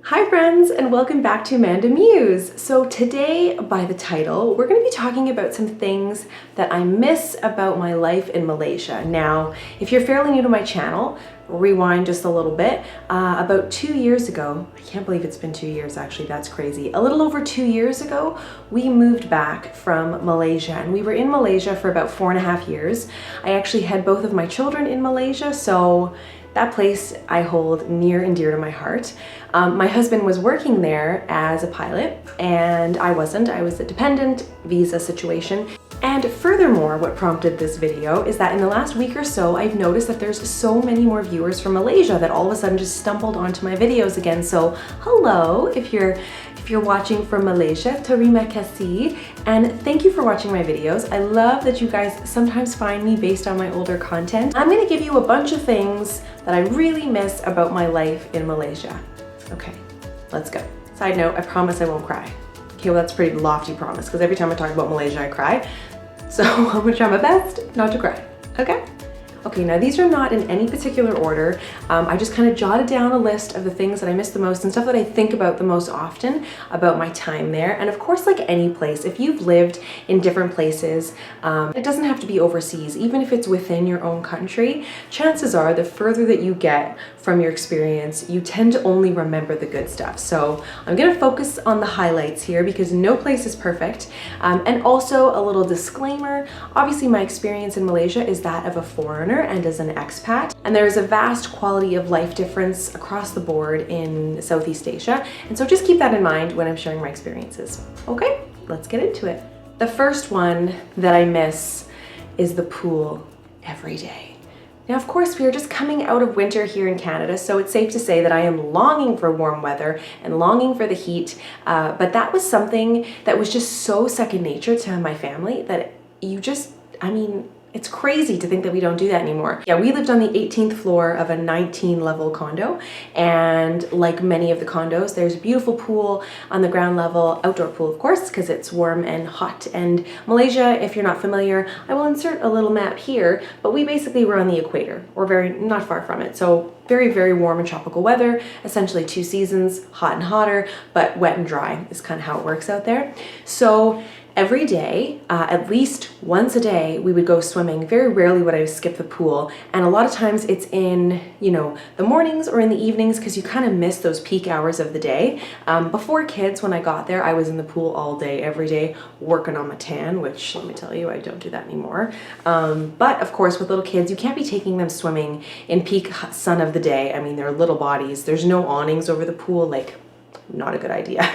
Hi friends, and welcome back to AmandaMuse. So today, by the title, we're going to be talking about some things that I miss about my life in Malaysia. Now, if you're fairly new to my channel, rewind just a little bit. About 2 years ago, I can't believe it's been 2 years actually, that's crazy. A little over 2 years ago, we moved back from Malaysia, and we were in Malaysia for about 4.5 years. I actually had both of my children in Malaysia, so that place I hold near and dear to my heart. My husband was working there as a pilot, and I wasn't. I was a dependent visa situation. And furthermore, what prompted this video is that in the last week or so, I've noticed that there's so many more viewers from Malaysia that all of a sudden just stumbled onto my videos again. So hello, if you're watching from Malaysia, terima kasih, and thank you for watching my videos. I love that you guys sometimes find me based on my older content. I'm gonna give you a bunch of things that I really miss about my life in Malaysia. Okay, let's go. Side note, I promise I won't cry. Okay, well that's a pretty lofty promise because every time I talk about Malaysia, I cry. So I'm gonna try my best not to cry, okay? Okay, now these are not in any particular order. I just kind of jotted down a list of the things that I miss the most and stuff that I think about the most often about my time there. And of course, like any place, if you've lived in different places, it doesn't have to be overseas. Even if it's within your own country, chances are the further that you get from your experience, you tend to only remember the good stuff. So I'm gonna focus on the highlights here because no place is perfect. And also a little disclaimer, obviously my experience in Malaysia is that of a foreigner and as an expat, and there is a vast quality of life difference across the board in Southeast Asia, and so just keep that in mind when I'm sharing my experiences. Okay, let's get into it. The first one that I miss is the pool every day. Now, of course, we are just coming out of winter here in Canada, so it's safe to say that I am longing for warm weather and longing for the heat, but that was something that was just so second nature to my family that it's crazy to think that we don't do that anymore. Yeah, we lived on the 18th floor of a 19-level condo, and like many of the condos, there's a beautiful pool on the ground level, outdoor pool of course, because it's warm and hot. And Malaysia, if you're not familiar, I will insert a little map here, but we basically were on the equator, or not far from it. So very, very warm and tropical weather, essentially 2 seasons, hot and hotter, but wet and dry is kind of how it works out there. So every day, at least once a day, we would go swimming. Very rarely would I skip the pool. And a lot of times it's in, the mornings or in the evenings because you kind of miss those peak hours of the day. Before kids, when I got there, I was in the pool all day, every day, working on my tan, which let me tell you, I don't do that anymore. But of course, with little kids, you can't be taking them swimming in peak sun of the day. I mean, they're little bodies. There's no awnings over the pool, like, not a good idea.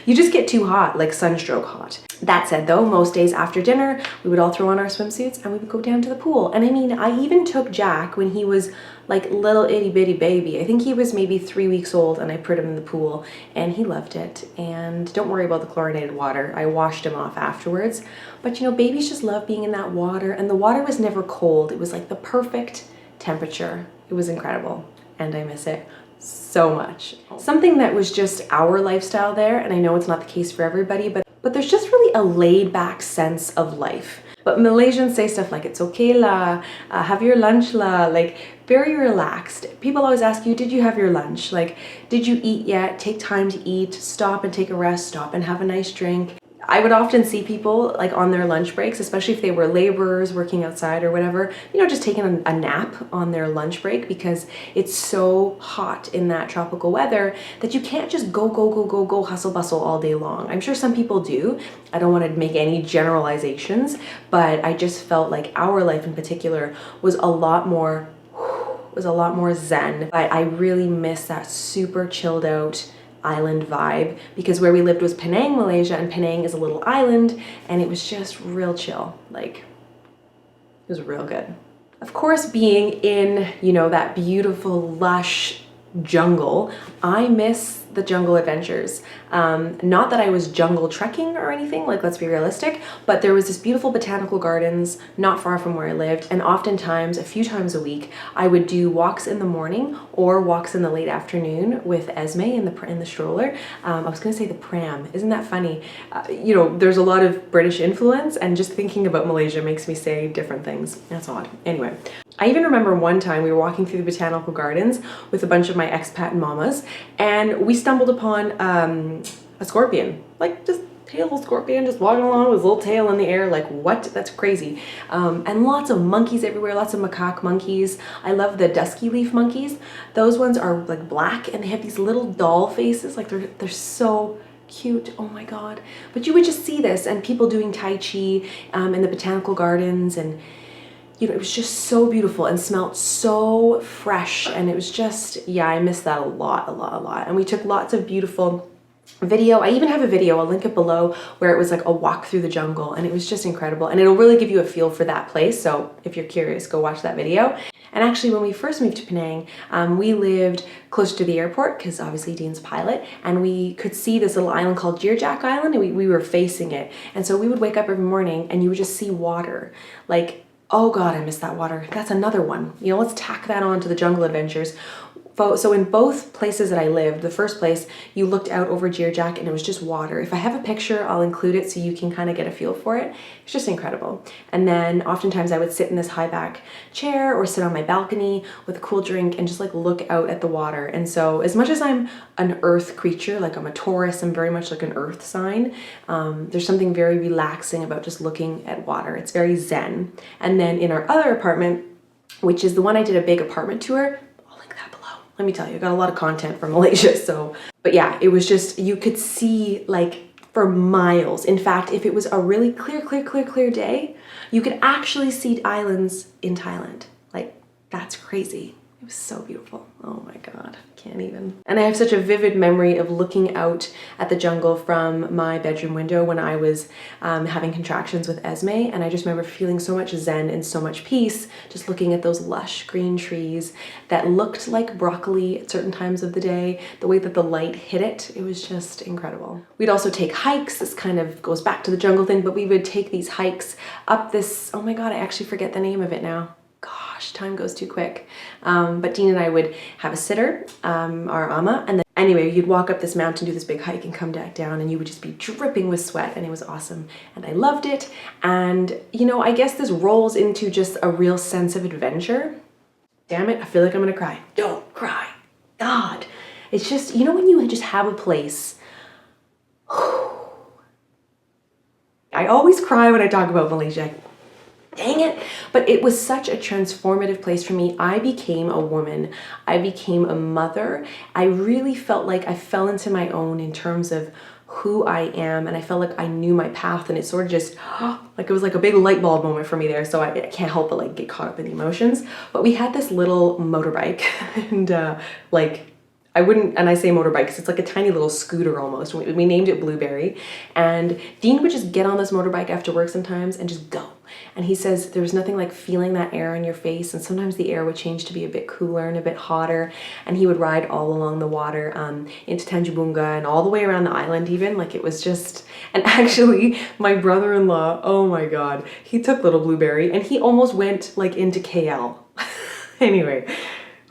You just get too hot, like sunstroke hot. That said though, most days after dinner, we would all throw on our swimsuits and we would go down to the pool. And I mean, I even took Jack when he was like little itty bitty baby. I think he was maybe 3 weeks old, and I put him in the pool and he loved it. And don't worry about the chlorinated water. I washed him off afterwards. But babies just love being in that water, and the water was never cold. It was like the perfect temperature. It was incredible, and I miss it so much. Something that was just our lifestyle there, and I know it's not the case for everybody, but there's just really a laid back sense of life. But Malaysians say stuff like, it's okay la, have your lunch la, like very relaxed. People always ask you, did you have your lunch? Like, did you eat yet? Take time to eat, stop and take a rest, stop and have a nice drink. I would often see people like on their lunch breaks, especially if they were laborers working outside or whatever, just taking a nap on their lunch break because it's so hot in that tropical weather that you can't just go, hustle bustle all day long. I'm sure some people do. I don't want to make any generalizations, but I just felt like our life in particular was a lot more zen. But I really miss that super chilled out island vibe because where we lived was Penang, Malaysia, and Penang is a little island, and it was just real chill. Like, it was real good. Of course, being in, that beautiful, lush jungle, I miss the jungle adventures. Not that I was jungle trekking or anything, like let's be realistic, but there was this beautiful botanical gardens not far from where I lived, and oftentimes, a few times a week, I would do walks in the morning or walks in the late afternoon with Esme in the stroller. I was gonna say the pram, isn't that funny? There's a lot of British influence, and just thinking about Malaysia makes me say different things. That's odd. Anyway. I even remember one time we were walking through the botanical gardens with a bunch of my expat mamas, and we stumbled upon a scorpion, like just tailful scorpion just walking along with his little tail in the air. Like, what? That's crazy. And lots of monkeys everywhere, lots of macaque monkeys. I love the dusky leaf monkeys. Those ones are like black and they have these little doll faces. Like they're so cute. Oh my God. But you would just see this and people doing Tai Chi in the botanical gardens, and you know, it was just so beautiful and smelled so fresh. And it was just, yeah, I miss that a lot. And we took lots of beautiful video. I even have a video, I'll link it below, where it was like a walk through the jungle, and it was just incredible. And it'll really give you a feel for that place. So if you're curious, go watch that video. And actually, when we first moved to Penang, we lived close to the airport because obviously Dean's a pilot, and we could see this little island called Jeerjack Island, and we were facing it. And so we would wake up every morning and you would just see water. Like, oh God, I miss that water. That's another one. You know, let's tack that on to the jungle adventures. So in both places that I lived, the first place, you looked out over Jeerjack and it was just water. If I have a picture, I'll include it so you can kind of get a feel for it. It's just incredible. And then oftentimes I would sit in this high back chair or sit on my balcony with a cool drink and just like look out at the water. And so as much as I'm an earth creature, like I'm a Taurus, I'm very much like an earth sign, there's something very relaxing about just looking at water. It's very zen. And then in our other apartment, which is the one I did a big apartment tour, let me tell you, I got a lot of content from Malaysia, so. But yeah, it was just, you could see like for miles. In fact, if it was a really clear day, you could actually see islands in Thailand. Like, that's crazy. It was so beautiful. Oh my God, can't even. And I have such a vivid memory of looking out at the jungle from my bedroom window when I was having contractions with Esme. And I just remember feeling so much zen and so much peace, just looking at those lush green trees that looked like broccoli at certain times of the day, the way that the light hit it, it was just incredible. We'd also take hikes. This kind of goes back to the jungle thing, but we would take these hikes up this, oh my God, I actually forget the name of it now. Gosh, time goes too quick. But Dean and I would have a sitter, our Ama, and then anyway, you'd walk up this mountain, do this big hike and come back down, and you would just be dripping with sweat, and it was awesome. And I loved it. And you know, I guess this rolls into just a real sense of adventure. Damn it, I feel like I'm gonna cry. Don't cry. God. It's just, you know, when you just have a place. I always cry when I talk about Malaysia. Dang it. But it was such a transformative place for me. I became a woman. I became a mother. I really felt like I fell into my own in terms of who I am, and I felt like I knew my path, and it sort of just, like it was like a big light bulb moment for me there, so I can't help but like get caught up in the emotions. But we had this little motorbike, and like, and I say motorbike because it's like a tiny little scooter almost. We named it Blueberry, and Dean would just get on this motorbike after work sometimes and just go. And he says there was nothing like feeling that air on your face, and sometimes the air would change to be a bit cooler and a bit hotter, and he would ride all along the water into Tanjung and all the way around the island even. Like, it was just, and actually my brother-in-law, oh my God, he took little Blueberry and he almost went like into KL. Anyway,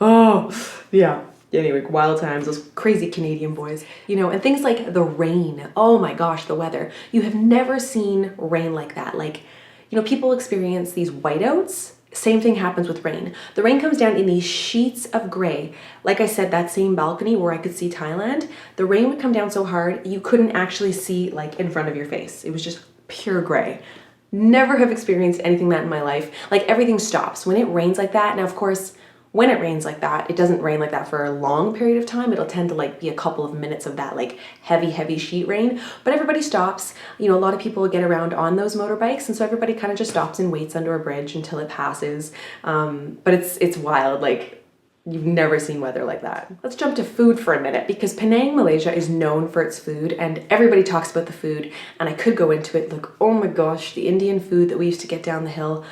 oh yeah. Anyway, wild times, those crazy Canadian boys. You know, and things like the rain. Oh my gosh, the weather. You have never seen rain like that. Like, you know, people experience these whiteouts. Same thing happens with rain. The rain comes down in these sheets of gray. Like I said, that same balcony where I could see Thailand, the rain would come down so hard, you couldn't actually see like in front of your face. It was just pure gray. Never have experienced anything like that in my life. Like, everything stops when it rains like that. Now, of course, when it rains like that, it doesn't rain like that for a long period of time. It'll tend to like be a couple of minutes of that like heavy sheet rain, but everybody stops. You know, a lot of people get around on those motorbikes, and so everybody kind of just stops and waits under a bridge until it passes. But it's wild. Like, you've never seen weather like that. Let's jump to food for a minute, because Penang, Malaysia is known for its food, and everybody talks about the food, and I could go into it. Like, oh my gosh, the Indian food that we used to get down the hill.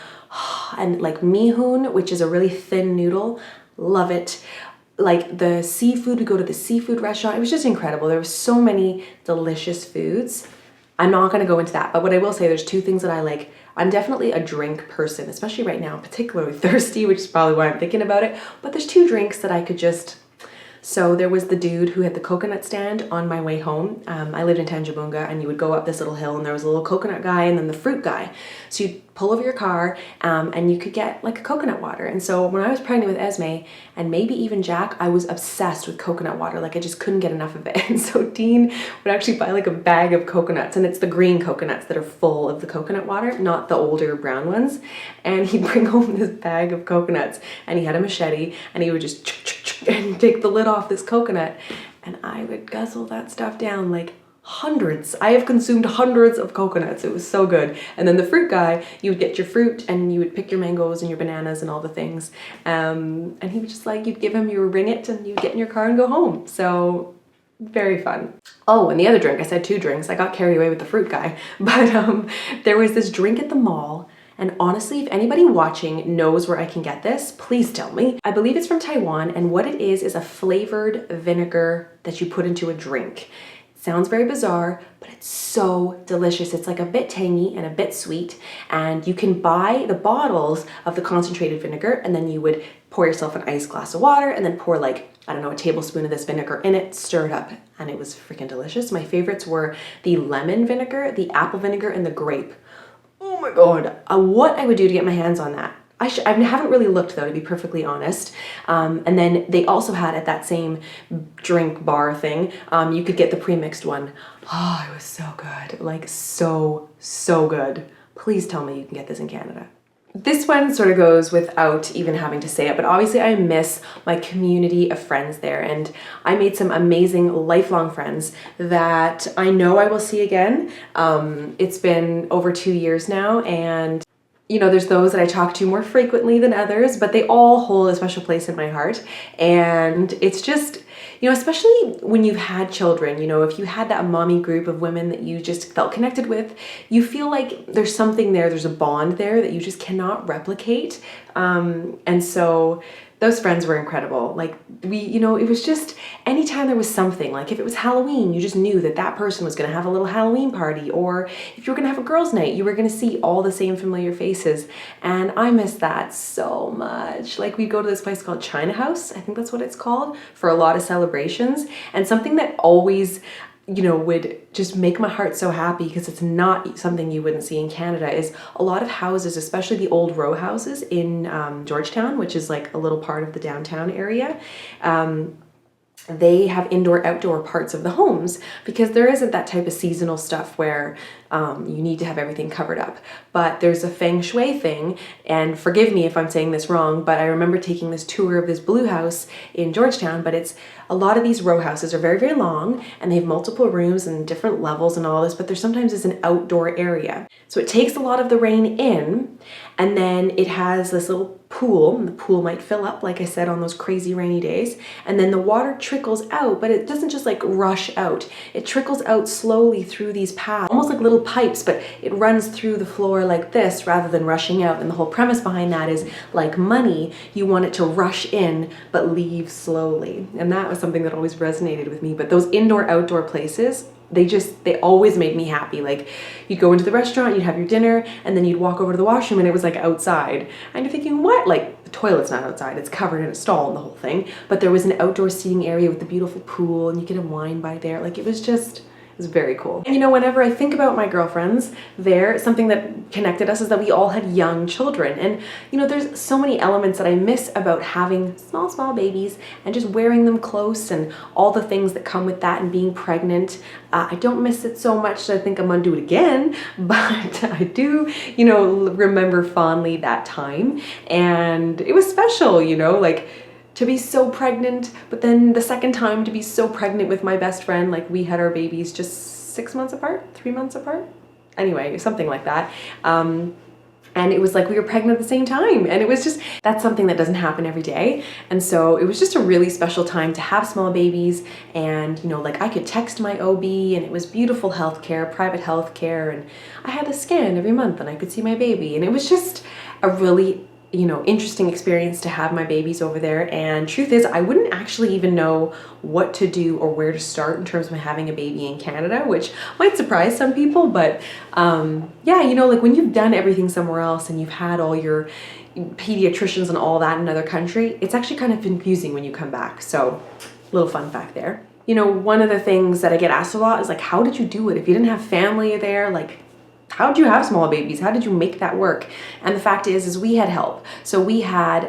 And like mihun, which is a really thin noodle, love it. Like the seafood, we go to the seafood restaurant. It was just incredible. There were so many delicious foods. I'm not gonna go into that, but what I will say, there's two things that I like. I'm definitely a drink person, especially right now. I'm particularly thirsty, which is probably why I'm thinking about it. But there's two drinks that I could just So there was the dude who had the coconut stand on my way home. I lived in Tanjabunga, and you would go up this little hill and there was a little coconut guy and then the fruit guy. So you'd pull over your car and you could get like a coconut water. And so when I was pregnant with Esme, and maybe even Jack, I was obsessed with coconut water. Like I just couldn't get enough of it. And so Dean would actually buy like a bag of coconuts, and it's the green coconuts that are full of the coconut water, not the older brown ones. And he'd bring home this bag of coconuts, and he had a machete, and he would just and take the lid off this coconut, and I would guzzle that stuff down like hundreds. I have consumed hundreds of coconuts. It was so good. And then the fruit guy, you would get your fruit and you would pick your mangoes and your bananas and all the things. And he would just like, you'd give him your ringgit and you'd get in your car and go home. So very fun. Oh, and the other drink, I said 2 drinks. I got carried away with the fruit guy. But there was this drink at the mall. And honestly, if anybody watching knows where I can get this, please tell me. I believe it's from Taiwan, and what it is a flavored vinegar that you put into a drink. Sounds very bizarre, but it's so delicious. It's like a bit tangy and a bit sweet, and you can buy the bottles of the concentrated vinegar, and then you would pour yourself an iced glass of water and then pour like, I don't know, a tablespoon of this vinegar in it, stir it up, and it was freaking delicious. My favorites were the lemon vinegar, the apple vinegar, and the grape. Oh my God, what I would do to get my hands on that. I haven't really looked though, to be perfectly honest. And then they also had at that same drink bar thing, you could get the pre-mixed one. Oh, it was so good. Like so good. Please tell me you can get this in Canada. This one sort of goes without even having to say it, but obviously I miss my community of friends there, and I made some amazing lifelong friends that I know I will see again. It's been over 2 years now, and you know, there's those that I talk to more frequently than others, but they all hold a special place in my heart. And it's just, you know, especially when you've had children, you know, if you had that mommy group of women that you just felt connected with, you feel like there's something there, there's a bond there that you just cannot replicate. And so those friends were incredible. Like you know, it was just anytime there was something, like if it was Halloween, you just knew that that person was going to have a little Halloween party, or if you were going to have a girls' night, you were going to see all the same familiar faces. And I miss that so much. Like we'd go to this place called China House, I think that's what it's called, for a lot of celebrations. And something that always, you know, would just make my heart so happy, because it's not something you wouldn't see in Canada, is a lot of houses, especially the old row houses in Georgetown, which is like a little part of the downtown area. They have indoor outdoor parts of the homes, because there isn't that type of seasonal stuff where you need to have everything covered up. But there's a feng shui thing, and forgive me if I'm saying this wrong, but I remember taking this tour of this blue house in Georgetown, but it's a lot of these row houses are very, very long, and they have multiple rooms and different levels and all this, but there sometimes is an outdoor area. So it takes a lot of the rain in, and then it has this little pool, and the pool might fill up, like I said, on those crazy rainy days, and then the water trickles out, but it doesn't just like rush out. It trickles out slowly through these paths, almost like little pipes, but it runs through the floor like this rather than rushing out. And the whole premise behind that is, like money, you want it to rush in but leave slowly. And that was something that always resonated with me. But those indoor outdoor places, they always made me happy. Like you'd go into the restaurant, you'd have your dinner, and then you'd walk over to the washroom and it was like outside. And you're thinking, what? Like the toilet's not outside, it's covered in a stall and the whole thing. But there was an outdoor seating area with the beautiful pool, and you get a wine by there. Like it was very cool. And you know, whenever I think about my girlfriends there, something that connected us is that we all had young children. And you know, there's so many elements that I miss about having small babies and just wearing them close and all the things that come with that, and being pregnant. I don't miss it so much that I think I'm gonna do it again, but I do, you know, remember fondly that time. And it was special, you know, like to be so pregnant, but then the second time to be so pregnant with my best friend, like we had our babies just 6 months apart, 3 months apart. Anyway, something like that. And it was like we were pregnant at the same time. And it was just, that's something that doesn't happen every day. And so it was just a really special time to have small babies. And, you know, like I could text my OB, and it was beautiful healthcare, private healthcare. And I had a scan every month and I could see my baby. And it was just a really, you know, interesting experience to have my babies over there. And truth is, I wouldn't actually even know what to do or where to start in terms of having a baby in Canada, which might surprise some people. But yeah, you know, like when you've done everything somewhere else and you've had all your pediatricians and all that in another country, it's actually kind of confusing when you come back. So Little fun fact there. You know, one of the things that I get asked a lot is like, how did you do it? If you didn't have family there, like, how did you have small babies? How did you make that work? And the fact is we had help. So we had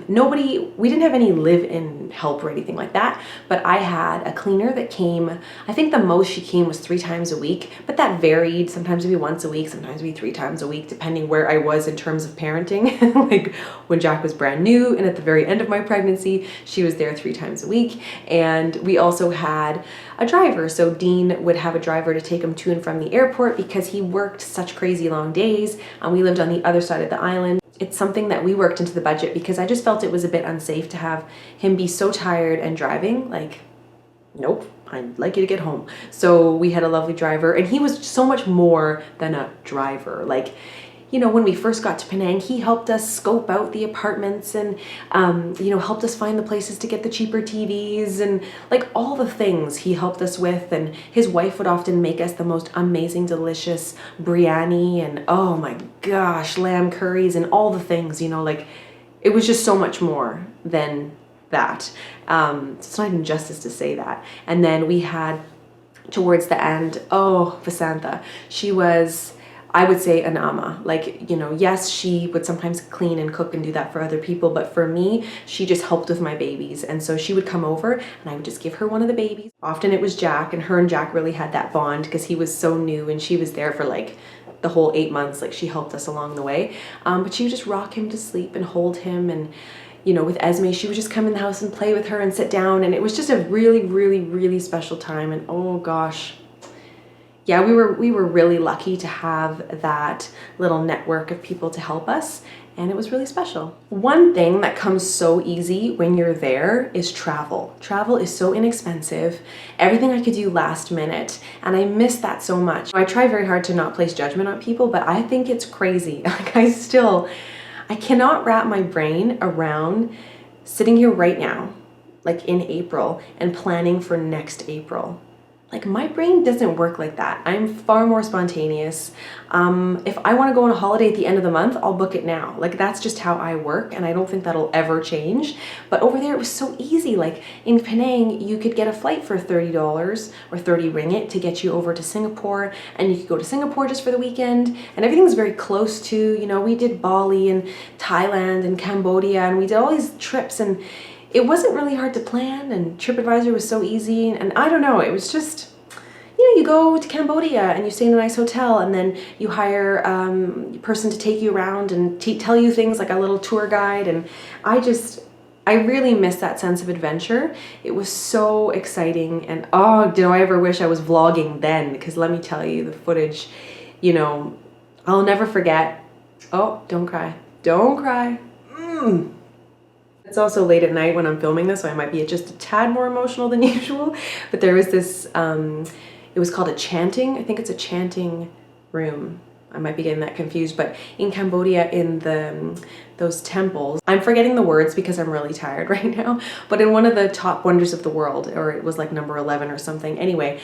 we didn't have any live-in help or anything like that, but I had a cleaner that came, I think the most she came was 3 times a week, but that varied. Sometimes it'd be once a week, sometimes it'd be 3 times a week, depending where I was in terms of parenting. Like when Jack was brand new and at the very end of my pregnancy, she was there 3 times a week. And we also had a driver. So Dean would have a driver to take him to and from the airport because he worked such crazy long days. We lived on the other side of the island. It's something that we worked into the budget because I just felt it was a bit unsafe to have him be so tired and driving. Like, nope, I'd like you to get home. So we had a lovely driver, and he was so much more than a driver. Like, you know, when we first got to Penang, he helped us scope out the apartments and, you know, helped us find the places to get the cheaper TVs and like all the things he helped us with. And his wife would often make us the most amazing, delicious biryani and, oh my gosh, lamb curries and all the things, you know, like it was just so much more than that. It's not even justice to say that. And then we had towards the end, oh, Vasantha, she was, I would say, an ama. Like, you know, yes, she would sometimes clean and cook and do that for other people, but for me, she just helped with my babies. And so she would come over and I would just give her one of the babies. Often it was Jack, and her and Jack really had that bond because he was so new and she was there for like the whole 8 months. Like she helped us along the way. But she would just rock him to sleep and hold him. And you know, with Esme, she would just come in the house and play with her and sit down. And it was just a really, really, really special time. And oh gosh, yeah, we were really lucky to have that little network of people to help us, and it was really special. One thing that comes so easy when you're there is travel. Travel is so inexpensive. Everything I could do last minute, and I miss that so much. I try very hard to not place judgment on people, but I think it's crazy. Like I cannot wrap my brain around sitting here right now, like in April, and planning for next April. Like my brain doesn't work like that. I'm far more spontaneous. If I want to go on a holiday at the end of the month, I'll book it now. Like that's just how I work, and I don't think that'll ever change. But over there it was so easy. Like in Penang, you could get a flight for $30 or 30 ringgit to get you over to Singapore, and you could go to Singapore just for the weekend, and everything's very close to, you know, we did Bali and Thailand and Cambodia, and we did all these trips, and it wasn't really hard to plan, and TripAdvisor was so easy, and I don't know, it was just, you know, you go to Cambodia and you stay in a nice hotel, and then you hire a person to take you around and tell you things, like a little tour guide, and I really miss that sense of adventure. It was so exciting, and oh, do I ever wish I was vlogging then, because let me tell you, the footage, you know, I'll never forget. Oh, don't cry. Don't cry. It's also late at night when I'm filming this, so I might be just a tad more emotional than usual. But there was this, it was called a chanting. I think it's a chanting room. I might be getting that confused, but in Cambodia, in those temples, I'm forgetting the words because I'm really tired right now, but in one of the top wonders of the world, or it was like number 11 or something. Anyway,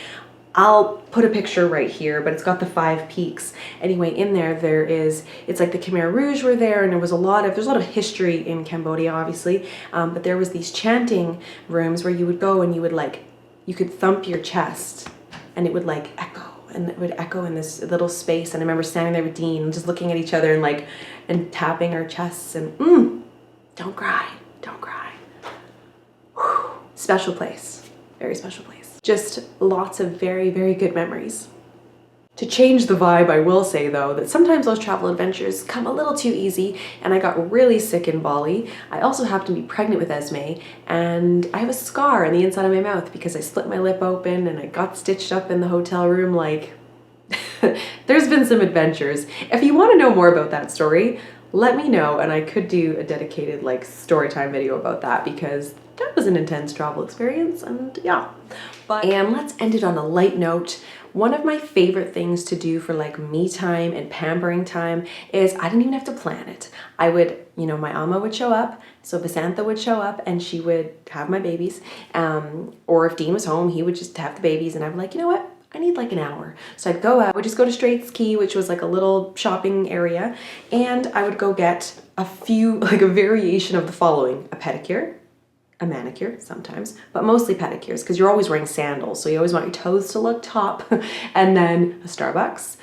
I'll put a picture right here, but it's got the 5 peaks. Anyway, in there it's like the Khmer Rouge were there, and there's a lot of history in Cambodia, obviously, but there was these chanting rooms where you would go and you could thump your chest, and it would like echo, and it would echo in this little space. And I remember standing there with Dean, just looking at each other and tapping our chests, and don't cry, don't cry. Whew. Special place, very special place. Just lots of very, very good memories. To change the vibe, I will say though, that sometimes those travel adventures come a little too easy, and I got really sick in Bali. I also happened to be pregnant with Esme, and I have a scar on the inside of my mouth because I split my lip open and I got stitched up in the hotel room. Like, there's been some adventures. If you want to know more about that story, let me know, and I could do a dedicated like story time video about that, because that was an intense travel experience, and yeah. And let's end it on a light note. One of my favorite things to do for like me time and pampering time is I didn't even have to plan it. I would, you know, my ama would show up, so Vasantha would show up and she would have my babies. Or if Dean was home, he would just have the babies, and I'm like, you know what? I need like an hour. So I'd go out, I would just go to Straits Key, which was like a little shopping area, and I would go get a variation of the following: a pedicure, a manicure sometimes, but mostly pedicures because you're always wearing sandals. So you always want your toes to look top. And then a Starbucks,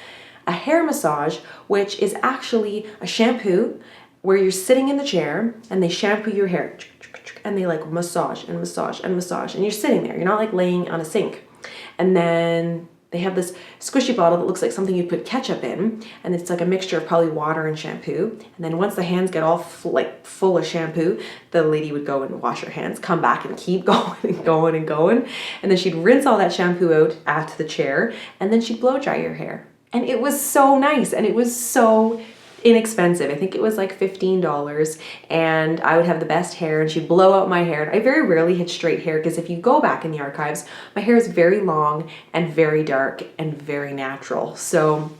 a hair massage, which is actually a shampoo where you're sitting in the chair and they shampoo your hair and they like massage and massage and massage. And you're sitting there, you're not like laying on a sink. And then they have this squishy bottle that looks like something you'd put ketchup in, and it's like a mixture of probably water and shampoo. And then once the hands get all full of shampoo, the lady would go and wash her hands, come back and keep going and going and going. And then she'd rinse all that shampoo out at the chair, and then she'd blow dry your hair. And it was so nice, and it was so inexpensive. I think it was like $15, and I would have the best hair, and she'd blow out my hair. I very rarely had straight hair because if you go back in the archives, my hair is very long and very dark and very natural. So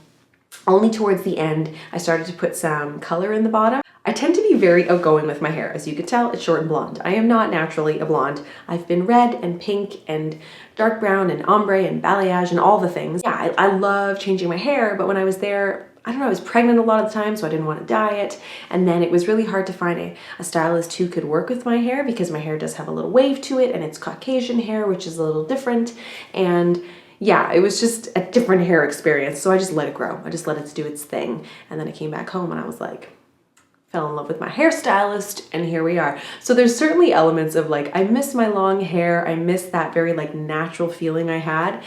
only towards the end, I started to put some color in the bottom. I tend to be very outgoing with my hair. As you can tell, it's short and blonde. I am not naturally a blonde. I've been red and pink and dark brown and ombre and balayage and all the things. Yeah, I love changing my hair, but when I was there, I don't know, I was pregnant a lot of the time, so I didn't want to dye it. And then it was really hard to find a stylist who could work with my hair because my hair does have a little wave to it, and it's Caucasian hair, which is a little different. And yeah, it was just a different hair experience. So I just let it grow. I just let it do its thing. And then I came back home and I was like, fell in love with my hairstylist, and here we are. So there's certainly elements of like, I miss my long hair. I miss that very like natural feeling I had.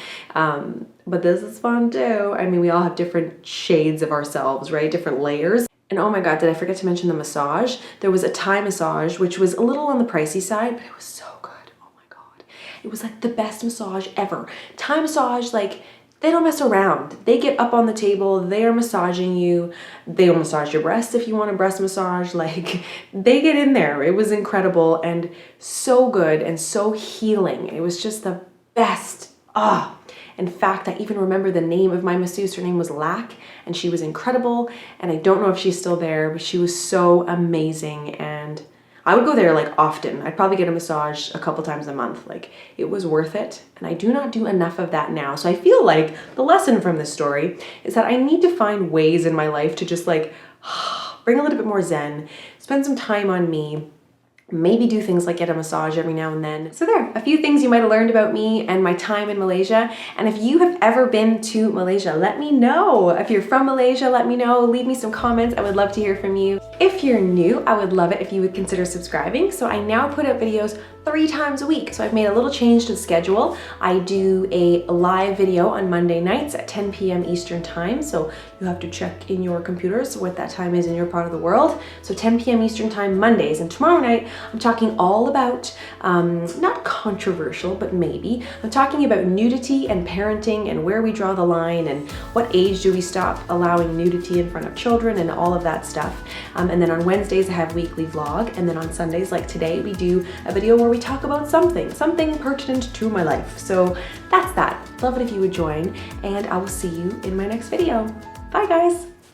But this is fun too. I mean, we all have different shades of ourselves, right? Different layers. And oh my God, did I forget to mention the massage? There was a Thai massage, which was a little on the pricey side, but it was so good. Oh my God. It was like the best massage ever. Thai massage, like, they don't mess around. They get up on the table, they are massaging you. They'll massage your breasts if you want a breast massage. Like, they get in there. It was incredible and so good and so healing. It was just the best. In fact, I even remember the name of my masseuse. Her name was Lack, and she was incredible. And I don't know if she's still there, but she was so amazing. And I would go there like often. I'd probably get a massage a couple times a month. Like, it was worth it. And I do not do enough of that now. So I feel like the lesson from this story is that I need to find ways in my life to just like bring a little bit more zen, spend some time on me, maybe do things like get a massage every now and then. So there, a few things you might have learned about me and my time in Malaysia. And if you have ever been to Malaysia, let me know. If you're from Malaysia, let me know. Leave me some comments. I would love to hear from you. If you're new, I would love it if you would consider subscribing. So I now put out videos 3 times a week. So I've made a little change to the schedule. I do a live video on Monday nights at 10 p.m. Eastern time. So you have to check in your computers what that time is in your part of the world. So 10 p.m. Eastern time Mondays. And tomorrow night, I'm talking all about, not controversial, but maybe. I'm talking about nudity and parenting and where we draw the line and what age do we stop allowing nudity in front of children and all of that stuff. And then on Wednesdays, I have weekly vlog. And then on Sundays, like today, we do a video where we talk about something pertinent to my life. So that's that. Love it if you would join, and I will see you in my next video. Bye guys.